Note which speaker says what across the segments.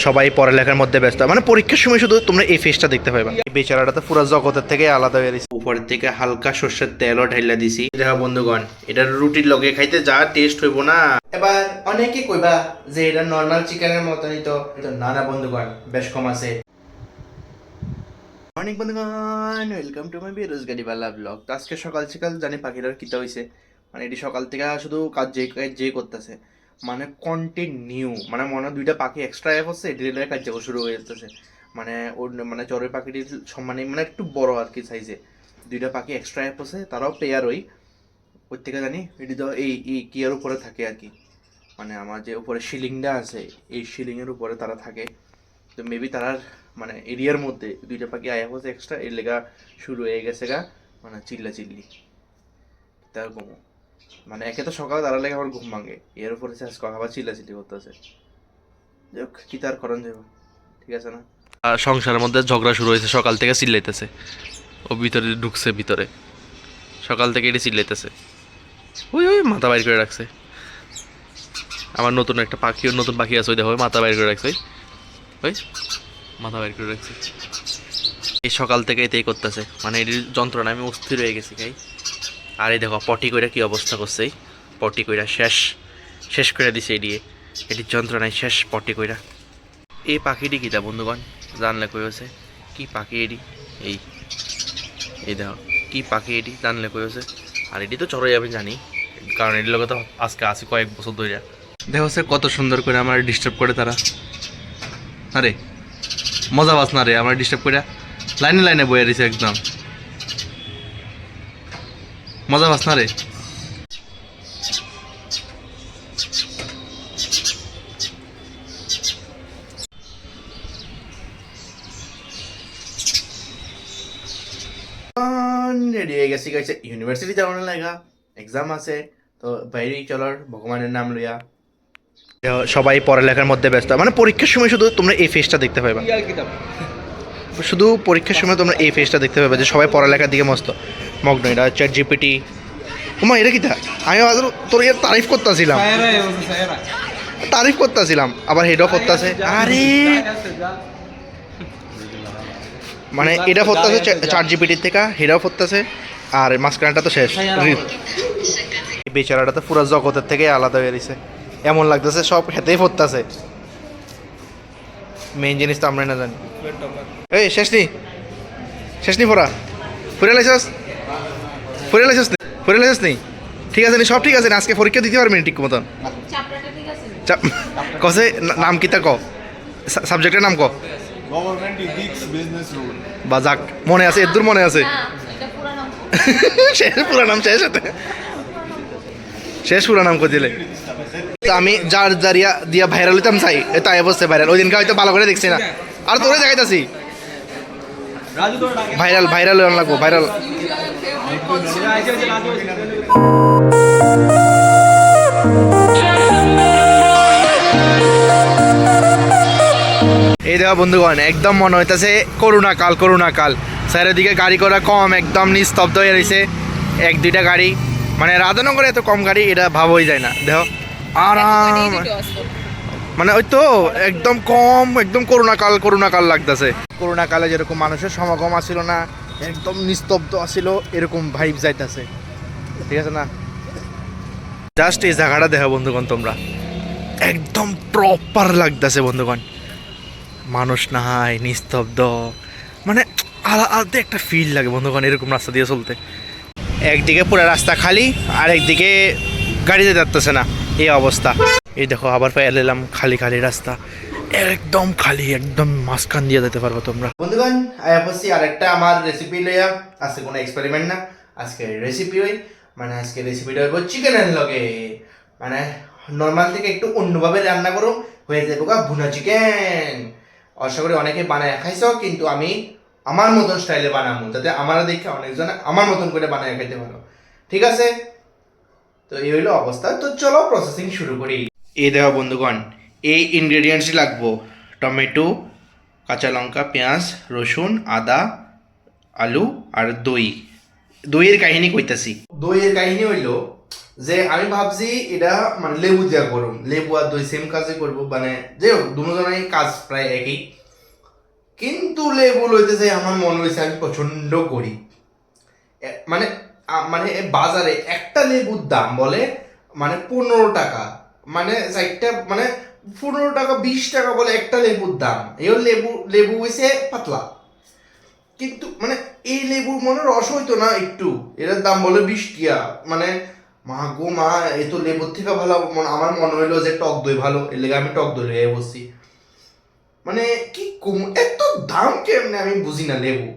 Speaker 1: সবাই পড়ালেখার মধ্যে ব্যস্ত, মানে পরীক্ষার সময় শুধু তোমরা এই ফেসটা দেখতে পাবে। এই বেচারাটা তো পুরো জগতের থেকে আলাদা হয়ে গেছে। উপরের থেকে হালকা সর্ষের তেলও ঢাইলা দিছি। দেখো বন্ধুগণ, এটা রুটির লগে খাইতে যা টেস্ট হইব না। এবার অনেকে কইবা যে এটা নরমাল চিকেনের মতনই, তো না না বন্ধুগণ, বেশ কম আছে। মর্নিং বন্ধুগণ, welcome to my বেরোজগারি Bala blog. তো আজকে সকাল সকাল জানি পাখিটার কিতা হইছে, মানে এটি সকাল থেকে শুধু কাজ যে করতেছে, মানে কন্টিনিউ, মানে মনে হয় দুইটা পাখি এক্সট্রা অ্যাপ হচ্ছে, এটির কাজ শুরু হয়ে যেতেছে। মানে ওর মানে চরের পাখিটির সম্মানে মানে একটু বড় আর কি সাইজে, দুইটা পাখি এক্সট্রা অ্যাপ হচ্ছে, তারাও পেয়ার ওই থেকে জানি এটি তো এই কিয়ার উপরে থাকে আর কি, মানে আমার যে উপরে সিলিংটা আছে এই সিলিংয়ের উপরে তারা থাকে। তো মেবি তারার মানে এরিয়ার মধ্যে দুইটা পাখি আয়া হচ্ছে এক্সট্রা, এর লেগা শুরু হয়ে গেছে গা মানে চিল্লা চিল্লি। তার ঘুমো মানে একে তো সকালে তারা লেগে আমার ঘুম ভাঙে, এর উপরে আজকে আবার চিল্লা চিল্লি করতেছে। যাক কি তার করণ যাব, ঠিক আছে না। সংসারের মধ্যে ঝগড়া শুরু হয়েছে, সকাল থেকে চিল্লাইতেছে। ও ভিতরে ঢুকছে, ভিতরে সকাল থেকে এটি চিল্লাইতেছে। ওই ওই মাথা বাইর করে রাখছে। আমার নতুন একটা পাখি, নতুন পাখি আছে, ওই দেখো মাথা বাইর করে রাখছে, ওই মাথা বাইর করে রাখছে। এই সকাল থেকে এটাই করতেছে, মানে এটির যন্ত্রণা আমি অস্থির হয়ে গেছি ভাই। আর এই দেখো পটি কইরা কি অবস্থা করছে, পটি কইরা শেষ করে দিছে এদিকে, এটির যন্ত্রণায় শেষ পটি কইরা। এই পাখিটি কিটা বন্ধুগণ জানলে কই হচ্ছে কি পাখি এটি, এই দেখো কি পাখি এটি জানলে কই হচ্ছে। আর এটি তো চড়াই আমি জানি, কারণ এটির লোক তো আজকে আসি কয়েক বছর ধরে। দেখো সে কত সুন্দর করে আমার ডিস্টার্ব করে তারা। আরে মজা বাস না রে, আমার ডিস্টার্ব করে লাইনে লাইনে বয়ে দিছে, একদম মজা বাস না রে। রেডি হয়ে গেছি, গেছে ইউনিভার্সিটি যাওয়ার লাগা, এক্সাম আছে, তো বাইরেই চলার ভগবানের নাম লইয়া। সবাই পড়ালেখার মধ্যে ব্যস্ত, মানে পরীক্ষার সময় শুধু তোমরা এই ফেসটা দেখতে পাবে, শুধু পরীক্ষার সময় তোমরা এই ফেসটা দেখতে পাবে যে সবাই পড়ালেখার দিকে মস্ত মগ্ন। এটা চ্যাট জিপিটি, ওমা এটা কি আমি তোর এর তারিফ করতেছিলাম আবার হেডও করতেছে। আরে মানে এটা করতেছে চ্যাট জিপিটির থেকে, হেডও করতেছে, আর মাঝখানটা তো শেষ। এই বেচারাটা তো পুরো জগতের থেকে আলাদা হয়ে গেছে, এমন লাগতেছে সব হেতেই পড়তেছে। মেইন জিনিস তো আমরা না জানি। এই শেষ নি পড়া, ফুরে লাইছস নি, ঠিক আছে নি, সব ঠিক আছে না, আজকে পরীক্ষা দিতে পারবি ঠিক মতন। কসে নাম কিতা ক, সাবজেক্টের নাম ক, বা যাক মনে আছে, এদুর মনে আছে। শেষ পুরা নাম শেষ পুরা নাম করে দিলে আমি যার জারিয়া দিয়া ভাইরাল হইতাম চাই, তাই অবশ্যই ভাইরাল। ওই দিনকে হয়তো ভালো করে দেখছি না, আর তোরে দেখাইতাছি ভাইরাল লাগবো, ভাইরাল। এই দেখো বন্ধুগণ, একদম মনে হইতেছে করোনা কাল চারিদিকে গাড়ি ঘোড়া কম, একদম নিস্তব্ধ হয়ে রয়েছে। এক দুইটা গাড়ি, মানে রাধানগরে এত কম গাড়ি এটা ভাবই যায় না। দেখো আরাম, মানে ওই তো একদম কম, একদম করোনা কাল লাগতেছে। করোনা কালে যেরকম মানুষের সমাগম আসছিল না, একদম নিস্তব্ধ আসছিল, এরকম ভাইব যাইতেছে, ঠিক আছে না। জাস্ট এই জায়গাটা দেখো বন্ধুগণ তোমরা, একদম প্রপার লাগতেছে বন্ধুগণ, মানুষ নাই, নিস্তব্ধ, মানে আলাদা একটা ফিল লাগে বন্ধুগণ এরকম রাস্তা দিয়ে চলতে। একদিকে পুরো রাস্তা খালি, আর একদিকে গাড়িতে যাচ্ছে না, এই অবস্থা। এই দেখো আবার পেয়ে এলাম খালি রাস্তা, একদম খালি, একদম মাঝখান দিয়ে যেতে পারবো তোমরা। বন্ধুগণ আয়া বসছি আর একটা আমার রেসিপি লইয়া, আজকে কোনো এক্সপেরিমেন্ট না, আজকে রেসিপি মানে আজকে রেসিপিটা হইব চিকেনের লগে, মানে নর্মাল থেকে একটু অন্যভাবে রান্না করো, হয়ে যাবে ভুনা চিকেন। আশা করি অনেকে বানায় খাইছ, কিন্তু আমি আমার মতন স্টাইলে বানাবো, যাতে আমার দেখে অনেকজন আমার মতন করে বানায় খাইতে পারো, ঠিক আছে। তো এই হইলো অবস্থা, তো চলো প্রসেসিং শুরু করি। এই দেখো বন্ধুগণ, এই ইনগ্রেডিয়েন্টসই লাগবো: টমেটো, কাঁচা লঙ্কা, পেঁয়াজ, রসুন, আদা, আলু আর দইয়ের কাহিনী কইতাছি। দইয়ের কাহিনী হইলো যে আমি ভাবছি এটা মানে লেবু দেওয়া করুম, লেবু আর দই সেম কাজে করবো, মানে যে দুজনেই কাজ প্রায় একই, কিন্তু লেবু লইতেছে আমার মনে হয়েছে আমি পছন্দ করি। মানে মানে বাজারে একটা লেবুর দাম বলে মানে 15 টাকা, মানে চারটা মানে 15 টাকা 20 টাকা বলে একটা লেবুর দাম। এও লেবু লেবু হয়েছে পাতলা, কিন্তু মানে এই লেবুর মনে রস হইতো না একটু, এটার দাম বলে 20 টাকা। মানে মা গো মা, এ তো লেবুর থেকে ভালো। আমার মনে হইলো যে টক দই ভালো, এর লেগে আমি টক দই লইয়া বসছি। মানে কি কম এত দাম কেমনে আমি বুঝি না লেবু।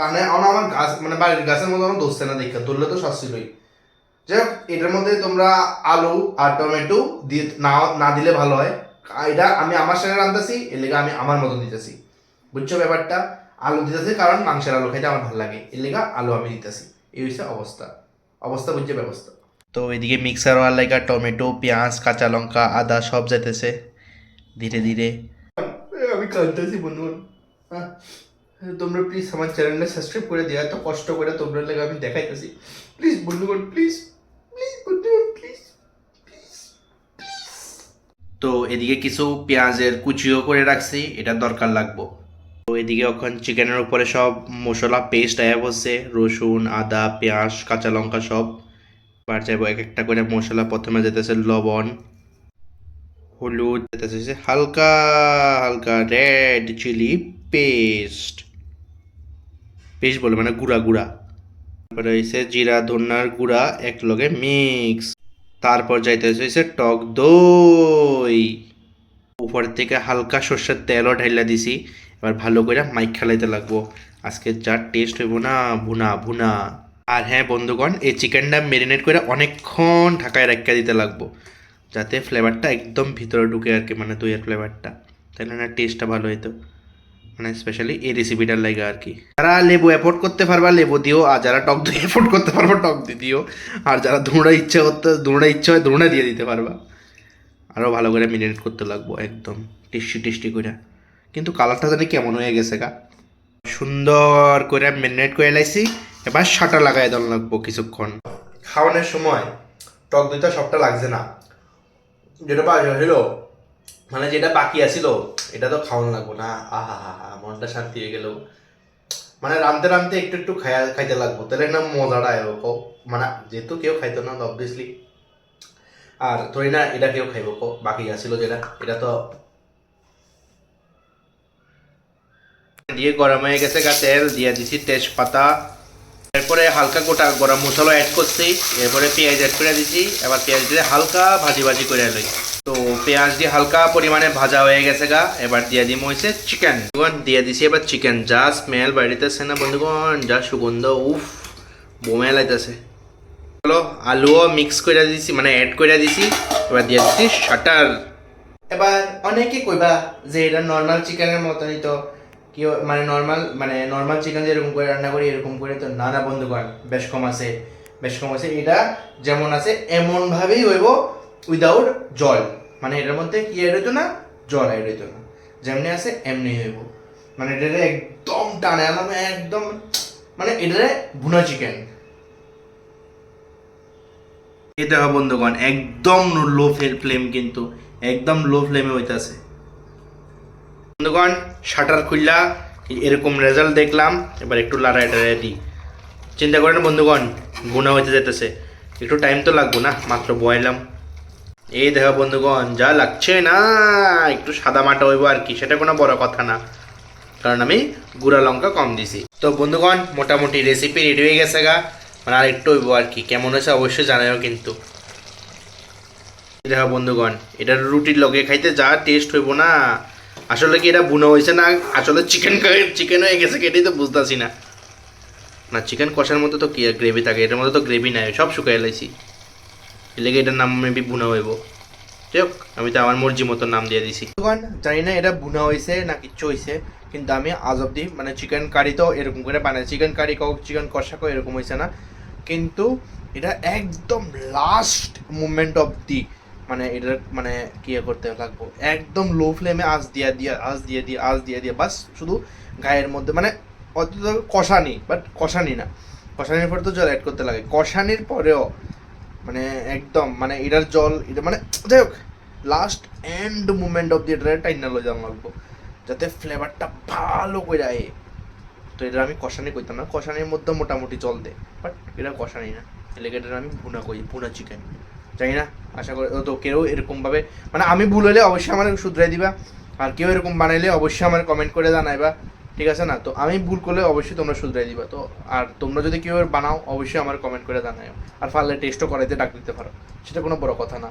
Speaker 1: মানে আমার গাছ মানে বাড়ির গাছের মধ্যে আমার ধরছে না, দেখা ধরলে তো সস্তিলই। যাই হোক, এটার মধ্যে তোমরা আলু আর টমেটো দিয়ে না না দিলে ভালো হয়। এটা আমি আমার সাথে রান্তাছি, এর লেগে আমি আমার মতন দিতেছি, বুঝছো ব্যাপারটা। আলু দিতেছি কারণ মাংসের আলু খাইতে আমার ভালো লাগে, এর লেগে আলু আমি দিতেছি। এই হচ্ছে অবস্থা, অবস্থা বুঝছে ব্যবস্থা। তো এদিকে মিক্সার হওয়ার লাগা টমেটো, পেঁয়াজ, কাঁচা লঙ্কা, আদা সব যাইতেছে ধীরে ধীরে। আমি কাঁদতেছি বন্ধুগণ। হ্যাঁ, তোমরা প্লিজ আমার চ্যানেলটা সাবস্ক্রাইব করে দিও, এত কষ্ট করে তোমরা লাগে আমি দেখাইতেছি। প্লিজ বন্ধুগণ, প্লিজ প্লিজ বন্ধুগণ, প্লিজ প্লিজ। তো এদিকে কিছু পেঁয়াজের কুচিও করে রাখছি, এটা দরকার লাগবো। তো এদিকে এখন চিকেনের উপরে সব মশলা পেস্ট আয়া বসছে, রসুন, আদা, পেঁয়াজ, কাঁচা লঙ্কা সব বার যাবো এক একটা করে মশলা। প্রথমে যেতেছে লবণ, হলুদ, যেতেছে হালকা হালকা রেড চিলি পেস্ট, পেস্ট বলে মানে গুঁড়া গুঁড়া। তারপরে হয়েছে জিরা ধন্যার গুঁড়া এক লগে মিক্স। তারপর যাইতেছে হয়েছে টক দই, উপর থেকে হালকা সর্ষের তেলও ঢাইলা দিছি। এবার ভালো করে মাইক খেলাইতে লাগবো, আজকে যা টেস্ট হইব না, ভুনা ভুনা। আর হ্যাঁ বন্ধুগণ, এই চিকেনটা মেরিনেট করে অনেকক্ষণ ঢাকায় রাখা দিতে লাগবো, যাতে ফ্লেভারটা একদম ভিতরে ঢুকে আর কি, মানে দইয়ের ফ্লেভারটা, তাহলে না টেস্টটা ভালো হইতো। মানে স্পেশালি এই রেসিপিটার লাগে আর কি। যারা লেবু অ্যাফোর্ড করতে পারবা লেবু দিও, আর যারা টক দই অ্যাফোর্ড করতে পারবা টক দই দিও, আর যারা ধুঁড়া ইচ্ছা হয় ধুঁড়া দিয়ে দিতে পারবা। আরও ভালো করে মেরিনেট করতে লাগবো একদম টেস্টি টেস্টি করে। কিন্তু কালারটা জানি কেমন হয়ে গেছে গা। সুন্দর করে মেরিনেট করে লাইছি, এবার সাটা লাগাই দেওয়া লাগবো কিছুক্ষণ। খাওয়ানোর সময় টক দইটা সবটা লাগছে না, যেটা পাওয়া হলো মানে যেটা বাকি আছিল এটা তো খাওয়ানো লাগবো না। আহা হা হা, মনটা শান্তি হয়ে গেল। মানে রানতে রানতে একটু একটু খাইতে লাগবো, তাহলে না মজাটা আইব। মানে যেহেতু কেউ খাইতো না অবভিয়াসলি, আর ধরি না এটা কেউ খাইব বাকি আছিল যেটা, এটা তো দিয়ে গরম হয়ে গেছে গা। তেল দিয়ে দিছি, তেজপাতা, এরপরে হালকা গোটা গরম মশলা অ্যাড করছি, এরপরে পেঁয়াজ অ্যাড করে দিছি। এবার পেঁয়াজ দিয়ে হালকা ভাজি ভাজি করে লই। তো পেঁয়াজ দিয়ে হালকা পরিমাণে ভাজা হয়ে গেছে গা, এবার দিয়ে দিই হয়েছে চিকেন দিয়ে দিছি। এবার চিকেন যা স্মেল বাড়িতেছে না বন্ধুগণ, যা সুগন্ধ, উফ বোমে লাইতেছে। হলো আলুও মিক্স করে দিছি, মানে অ্যাড করে দিছি। এবার দিয়ে দিছি শাটার। এবার অনেকে কইবা যে এটা নর্মাল চিকেনের মতনই, তো কি মানে নর্মাল চিকেন যেরকম করে রান্না করি এরকম করে তো না। না বন্ধুগণ, বেশ কম আছে, বেশ কম আছে। এটা যেমন আছে এমন ভাবেই হইব, উইদাউট জল। মানে এটার মধ্যে কি এড হইতো না, জল এড হইতো না, যেমনি আছে এমনি হইব। মানে এটা একদম টানে আলাম একদম, মানে এটা ভুনা চিকেন। এই দেখো বন্ধুগণ, একদম লো ফ্লেম, কিন্তু একদম লো ফ্লেমে হইতাছে বন্ধুগণ। শাটার খুললা এরকম রেজাল্ট দেখলাম। এবার একটু লাড়াই টাড়াই দিই। চিন্তা করেন বন্ধুগণ, গুণা হইতে যেতেছে, একটু টাইম তো লাগবো না, মাত্র বয়লাম। এই দেখো বন্ধুগণ, যা লাগছে না, একটু সাদা মাটা হইব আর কি, সেটা কোনো বড় কথা না, কারণ আমি গুঁড়া লঙ্কা কম দিছি। তো বন্ধুগণ, মোটামুটি রেসিপি রেডি হয়ে গেছে গা, মানে আর একটু হইব আর কি। কেমন হয়েছে অবশ্যই জানাও কিন্তু। দেখো বন্ধুগণ, এটা রুটির লগে খাইতে যা টেস্ট হইব না। আসলে কি এটা বুনো হয়েছে না আসলে চিকেন হয়ে গেছে, এটাই তো বুঝতেছি না। না চিকেন কষার মতো তো কি আর গ্রেভি থাকে, এটার মধ্যে তো গ্রেভি নাই, সব শুকাই লাইছি। এর লেগে এটার নাম মেবি বুনা হইব। যাই হোক, আমি তো আমার মর্জি মতো নাম দিয়ে দিছি। জানি না এটা বুনা হয়েছে না কিচ্ছু হয়েছে, কিন্তু আমি আজ অব্দি মানে চিকেন কারি তো এরকম করে বানাই, চিকেন কারি হোক চিকেন কষা হোক এরকম হয়েছে না। কিন্তু এটা একদম লাস্ট মুভমেন্ট অফ দি, মানে এটার মানে কি করতে লাগবো, একদম লো ফ্লেমে আঁচ দিয়ে বাস শুধু গায়ের মধ্যে মানে অত কষানি, বাট কষানি না, কষানির পরে তো জল অ্যাড করতে লাগে, কষানির পরেও মানে একদম মানে এটার জল এটা মানে যাই হোক last end moment of the এটা টাইনা লই যাওয়া লাগবো যাতে ফ্লেভারটা ভালো করে আয়। তো এটা আমি কষানি কইতাম না, কষানির মধ্যে মোটামুটি জল দে, বাট এটা কষানি না, এলাকাটার আমি ভুনা কই, ভুনা চিকেন, জানি না। আশা করি তো কেউ এরকমভাবে মানে আমি ভুল হলে অবশ্যই আমার শুধরাই দিবা, আর কেউ এরকম বানাইলে অবশ্যই আমার কমেন্ট করে জানাইবা, ঠিক আছে না? তো আমি ভুল করলে অবশ্যই তোমরা শুধরাই দিবা। তো আর তোমরা যদি কেউ বানাও অবশ্যই আমার কমেন্ট করে জানাও, আর পারলে টেস্টও করাইতে ডাক দিতে পারো, সেটা কোনো বড় কথা না।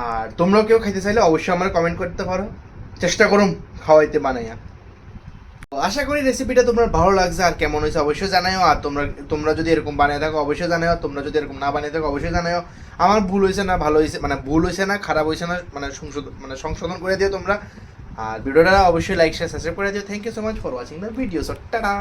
Speaker 1: আর তোমরাও কেউ খাইতে চাইলে অবশ্যই আমার কমেন্ট করতে পারো, চেষ্টা করুম খাওয়াইতে বানাইয়া। তো আশা করি রেসিপিটা তোমার ভালো লাগছে, আর কেমন হয়েছে অবশ্যই জানাও। আর তোমরা তোমরা যদি এরকম বানিয়ে থাকো অবশ্যই জানাও, তোমরা যদি এরকম না বানিয়ে থাকো অবশ্যই জানাও। আমার ভুল হয়েছে না ভালো হয়েছে, মানে ভুল হয়েছে না খারাপ হয়েছে না, মানে সংশোধন করে দিও তোমরা। আর ভিডিওটা অবশ্যই লাইক শেয়ার সাবস্ক্রাইব করে দিও। Thank you so much for watching the video. So tata.